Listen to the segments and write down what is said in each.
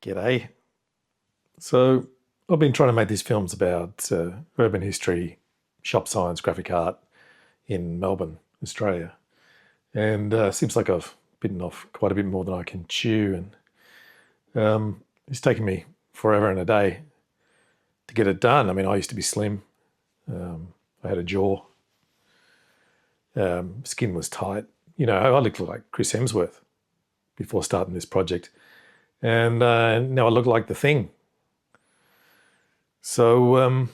G'day. So I've been trying to make these films about urban history, shop signs, graphic art in Melbourne, Australia. And seems like I've bitten off quite a bit more than I can chew. And it's taken me forever and a day to get it done. I mean, I used to be slim. I had a jaw. Skin was tight. You know, I looked like Chris Hemsworth before starting this project. And now I look like the Thing. So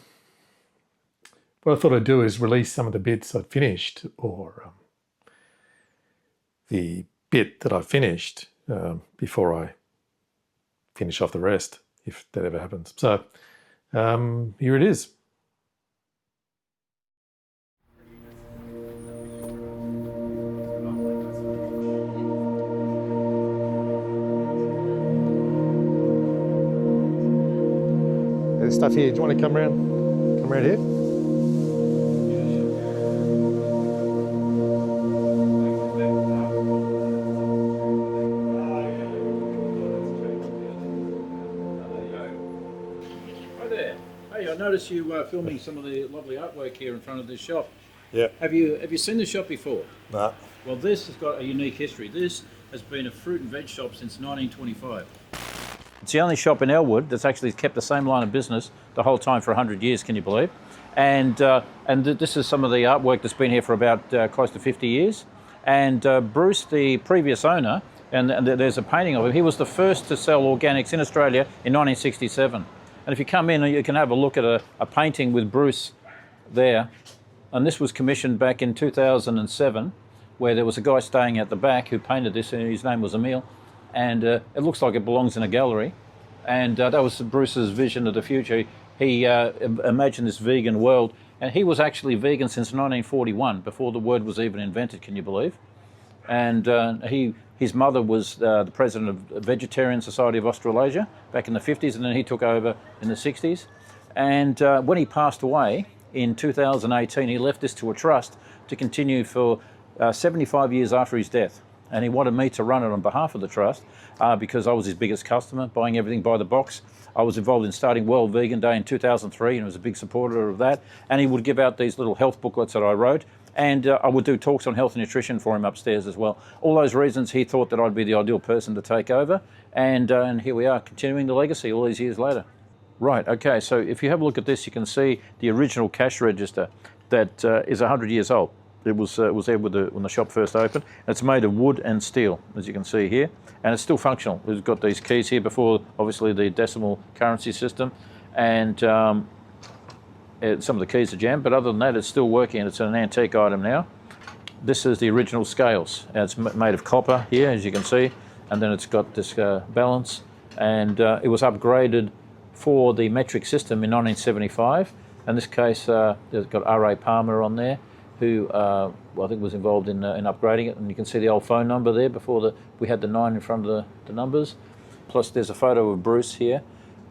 what I thought I'd do is release some of the bits I'd finished, or the bit that I finished before I finish off the rest, if that ever happens. So here it is. There's stuff here. Do you want to come around here? Hi there. Hey, I noticed you filming some of the lovely artwork here in front of this shop. Yeah. Have you seen the shop before? Nah. Well, this has got a unique history. This has been a fruit and veg shop since 1925. It's the only shop in Elwood that's actually kept the same line of business the whole time for 100 years, can you believe? And this is some of the artwork that's been here for about close to 50 years. And Bruce, the previous owner, and there's a painting of him, he was the first to sell organics in Australia in 1967. And if you come in, you can have a look at a painting with Bruce there. And this was commissioned back in 2007, where there was a guy staying at the back who painted this, and his name was Emil. And it looks like it belongs in a gallery. And that was Bruce's vision of the future. He imagined this vegan world, and he was actually vegan since 1941, before the word was even invented, can you believe? And his mother was the president of the Vegetarian Society of Australasia back in the 50s, and then he took over in the 60s. And when he passed away in 2018, he left this to a trust to continue for 75 years after his death. And he wanted me to run it on behalf of the trust because I was his biggest customer, buying everything by the box. I was involved in starting World Vegan Day in 2003 and was a big supporter of that. And he would give out these little health booklets that I wrote. And I would do talks on health and nutrition for him upstairs as well. All those reasons, he thought that I'd be the ideal person to take over. And here we are, continuing the legacy all these years later. Right, okay, so if you have a look at this, you can see the original cash register that is 100 years old. It was there when the shop first opened. It's made of wood and steel, as you can see here, and it's still functional. We've got these keys here before, obviously, the decimal currency system, and some of the keys are jammed, but other than that, it's still working. It's an antique item now. This is the original scales. It's made of copper here, as you can see, and then it's got this balance, and it was upgraded for the metric system in 1975. In this case, there's got R.A. Palmer on there, who I think was involved in upgrading it, and you can see the old phone number there before we had the 9 in front of the numbers. Plus there's a photo of Bruce here.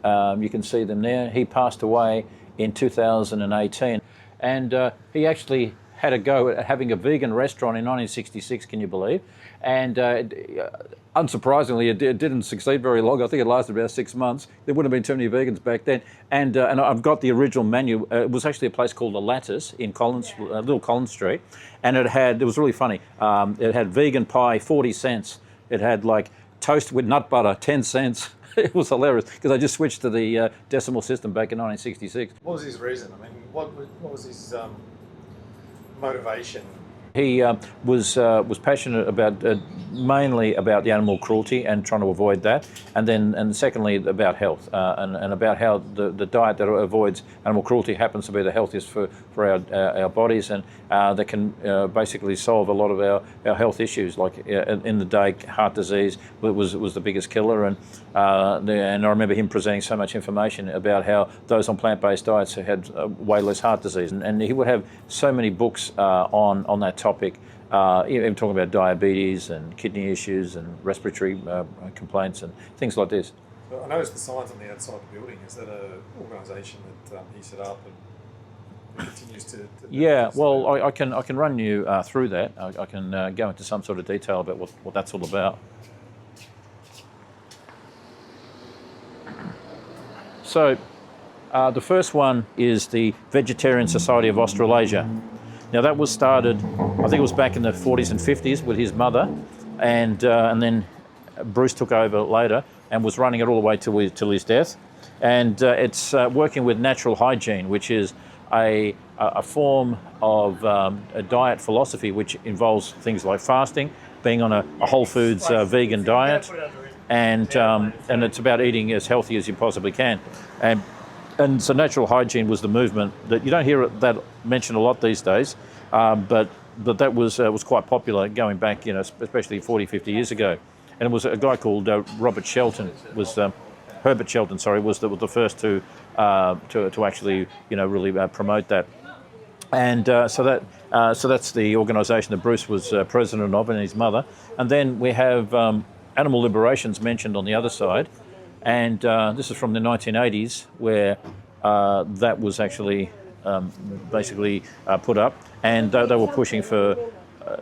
You can see them there. He passed away in 2018, and he actually had a go at having a vegan restaurant in 1966, can you believe? And unsurprisingly, it didn't succeed very long. I think it lasted about 6 months. There wouldn't have been too many vegans back then. And I've got the original menu. It was actually a place called The Lattice in Little Collins Street. And it was really funny. It had vegan pie, 40 cents. It had like toast with nut butter, 10 cents. It was hilarious because I just switched to the decimal system back in 1966. What was his reason? I mean, what was his motivation? He was passionate about mainly about the animal cruelty and trying to avoid that, and secondly about health and about how the diet that avoids animal cruelty happens to be the healthiest for our bodies, and that can basically solve a lot of our health issues. Like in the day, heart disease was the biggest killer, and I remember him presenting so much information about how those on plant-based diets had way less heart disease, and he would have so many books on that topic, even talking about diabetes and kidney issues and respiratory complaints and things like this. Well, I noticed the signs on the outside of the building. Is that an organisation that he set up and continues to yeah, well, I can run you through that. I can go into some sort of detail about what that's all about. The first one is the Vegetarian Society of Australasia. Now that was started, I think it was back in the 40s and 50s with his mother, and then Bruce took over later and was running it all the way till his death. And it's working with natural hygiene, which is a form of a diet philosophy which involves things like fasting, being on a whole foods vegan diet, and it's about eating as healthy as you possibly can. And so natural hygiene was the movement that you don't hear that mentioned a lot these days, but that was quite popular going back, especially 40, 50 years ago. And it was a guy called Herbert Shelton, was the first to actually, really promote that. And so that's the organisation that Bruce was president of, and his mother. And then we have Animal Liberation's mentioned on the other side. And this is from the 1980s, where that was actually basically put up, and they were pushing for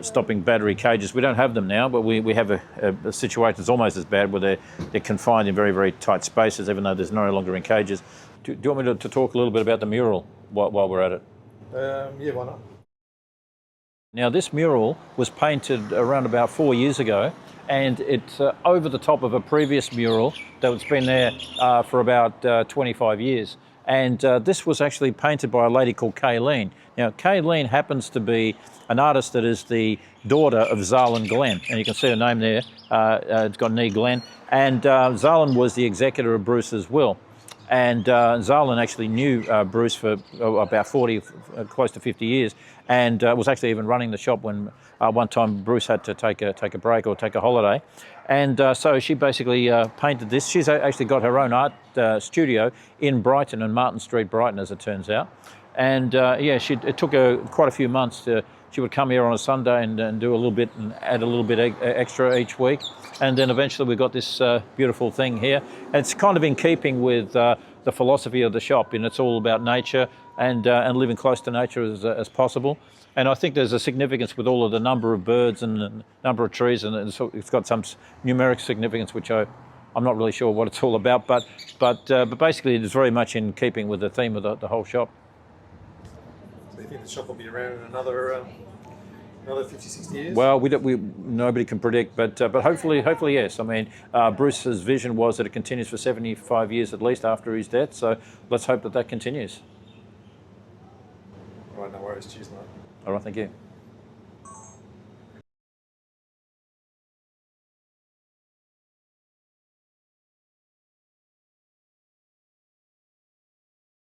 stopping battery cages. We don't have them now, but we have a situation that's almost as bad, where they're confined in very, very tight spaces, even though there's no longer in cages. Do you want me to talk a little bit about the mural while we're at it? Yeah, why not? Now, this mural was painted around about 4 years ago, and it's over the top of a previous mural that's been there for about 25 years. And this was actually painted by a lady called Kayleen. Now, Kayleen happens to be an artist that is the daughter of Zalin Glenn, and you can see her name there. It's got Nee Glenn. And Zalin was the executor of Bruce's will. And Zalin actually knew Bruce for about 40, close to 50 years, and was actually even running the shop when one time Bruce had to take a break or take a holiday. And so she basically painted this. She's actually got her own art studio in Brighton, on Martin Street, Brighton, as it turns out. And it took her quite a few months. She would come here on a Sunday and do a little bit and add a little bit extra each week. And then eventually we got this beautiful thing here. And it's kind of in keeping with the philosophy of the shop, and it's all about nature and living close to nature as possible. And I think there's a significance with all of the number of birds and the number of trees, and it's got some numeric significance, which I'm not really sure what it's all about, but basically it is very much in keeping with the theme of the whole shop. So you think the shop will be around in another 50, 60 years? Well, nobody can predict, but hopefully yes. I mean, Bruce's vision was that it continues for 75 years at least after his death, so let's hope that continues. All right, no worries. Cheers, mate. All right, thank you.